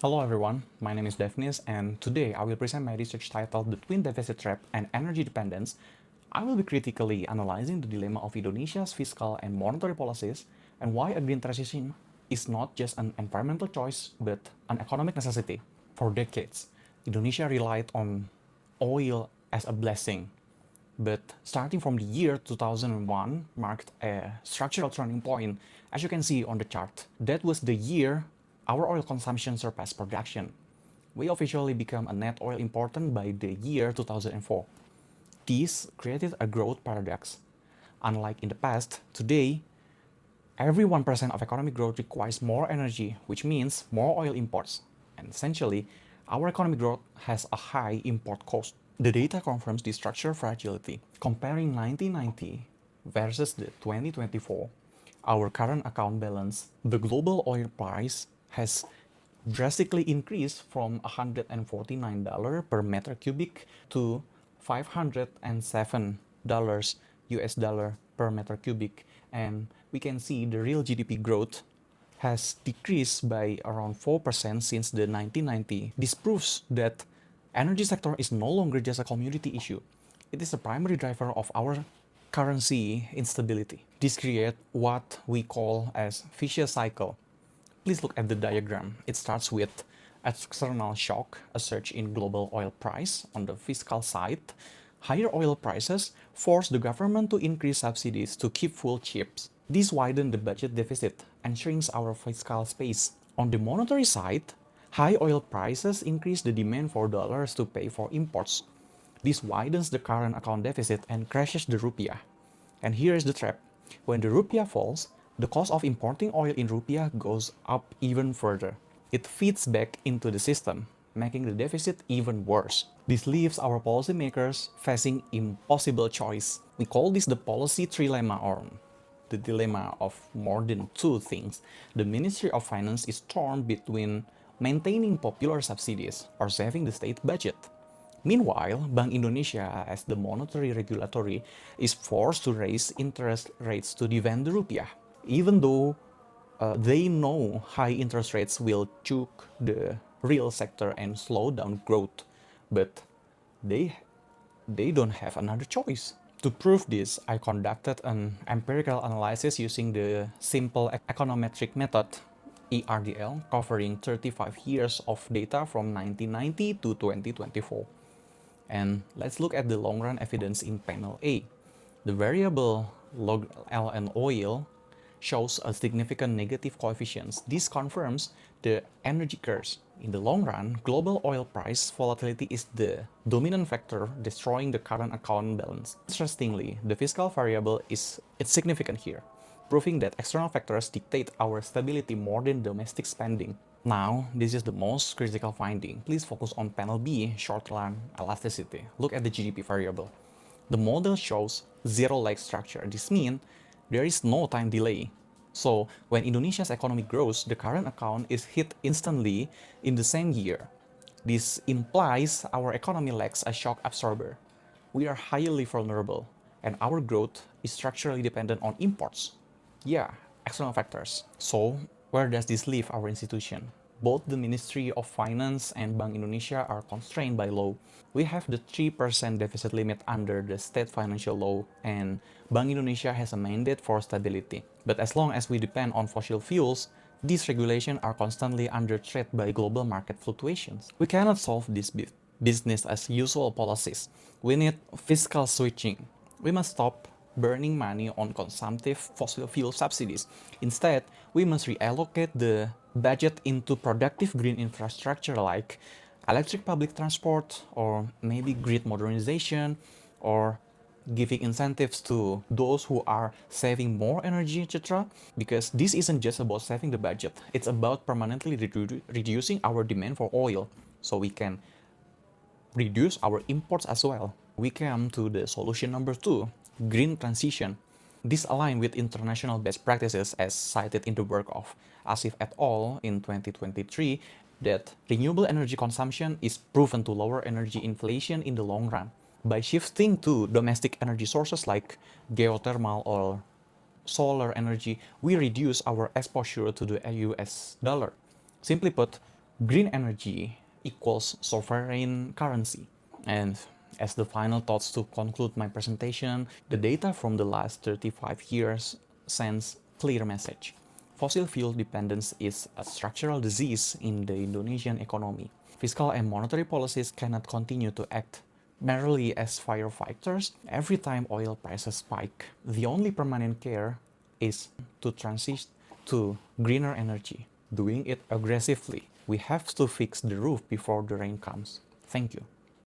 Hello everyone, my name is Dafnis and today I will present my research titled The Twin Deficit Trap and Energy Dependence. I will be critically analyzing the dilemma of Indonesia's fiscal and monetary policies and why a green transition is not just an environmental choice but an economic necessity. For decades, Indonesia relied on oil as a blessing, but starting from the year 2001 marked a structural turning point, as you can see on the chart. That was the year our oil consumption surpassed production. We officially became a net oil importer by the year 2004. This created a growth paradox. Unlike in the past, today, every 1% of economic growth requires more energy, which means more oil imports. And essentially, our economic growth has a high import cost. The data confirms this structural fragility. Comparing 1990 versus the 2024, our current account balance, the global oil price has drastically increased from $149 per meter cubic to $507 US dollar per meter cubic, and we can see the real GDP growth has decreased by around 4% since the 1990. This proves that energy sector is no longer just a commodity issue. It is a primary driver of our currency instability. This creates what we call as vicious cycle. Please look at the diagram. It starts with external shock, a surge in global oil price. On the fiscal side, higher oil prices force the government to increase subsidies to keep fuel ships. This widens the budget deficit and shrinks our fiscal space. On the monetary side, high oil prices increase the demand for dollars to pay for imports. This widens the current account deficit and crashes the rupiah. And here is the trap. When the rupiah falls, the cost of importing oil in rupiah goes up even further. It feeds back into the system, making the deficit even worse. This leaves our policymakers facing impossible choice. We call this the policy trilemma, or the dilemma of more than two things. The Ministry of Finance is torn between maintaining popular subsidies or saving the state budget. Meanwhile, Bank Indonesia, as the monetary regulatory, is forced to raise interest rates to defend the rupiah, even though they know high interest rates will choke the real sector and slow down growth. But they don't have another choice. To prove this, I conducted an empirical analysis using the simple econometric method, ARDL, covering 35 years of data from 1990 to 2024. And let's look at the long-run evidence in panel A. The variable log L oil shows a significant negative coefficient. This confirms the energy curse. In the long run, global oil price volatility is the dominant factor destroying the current account balance. Interestingly, the fiscal variable is significant here, proving that external factors dictate our stability more than domestic spending. Now, this is the most critical finding. Please focus on panel B, short-run elasticity. Look at the GDP variable. The model shows zero-leg structure. This means there is no time delay. So, when Indonesia's economy grows, the current account is hit instantly in the same year. This implies our economy lacks a shock absorber. We are highly vulnerable, and our growth is structurally dependent on imports. Yeah, external factors. So, where does this leave our institution? Both the Ministry of Finance and Bank Indonesia are constrained by law. We have the 3% deficit limit under the state financial law, and Bank Indonesia has a mandate for stability. But as long as we depend on fossil fuels, these regulations are constantly under threat by global market fluctuations. We cannot solve this business as usual policies. We need fiscal switching. We must stop burning money on consumptive fossil fuel subsidies. Instead, we must reallocate the budget into productive green infrastructure like electric public transport, or maybe grid modernization, or giving incentives to those who are saving more energy, etc. Because this isn't just about saving the budget, it's about permanently reducing our demand for oil so we can reduce our imports as well. We come to the solution number 2, green transition. This aligns with international best practices as cited in the work of Asif et al. In 2023, that renewable energy consumption is proven to lower energy inflation in the long run. By shifting to domestic energy sources like geothermal or solar energy, we reduce our exposure to the US dollar. Simply put, Green energy equals sovereign currency. And as the final thoughts to conclude my presentation, the data from the last 35 years sends clear message. Fossil fuel dependence is a structural disease in the Indonesian economy. Fiscal and monetary policies cannot continue to act merely as firefighters every time oil prices spike. The only permanent care is to transition to greener energy, doing it aggressively. We have to fix the roof before the rain comes. Thank you.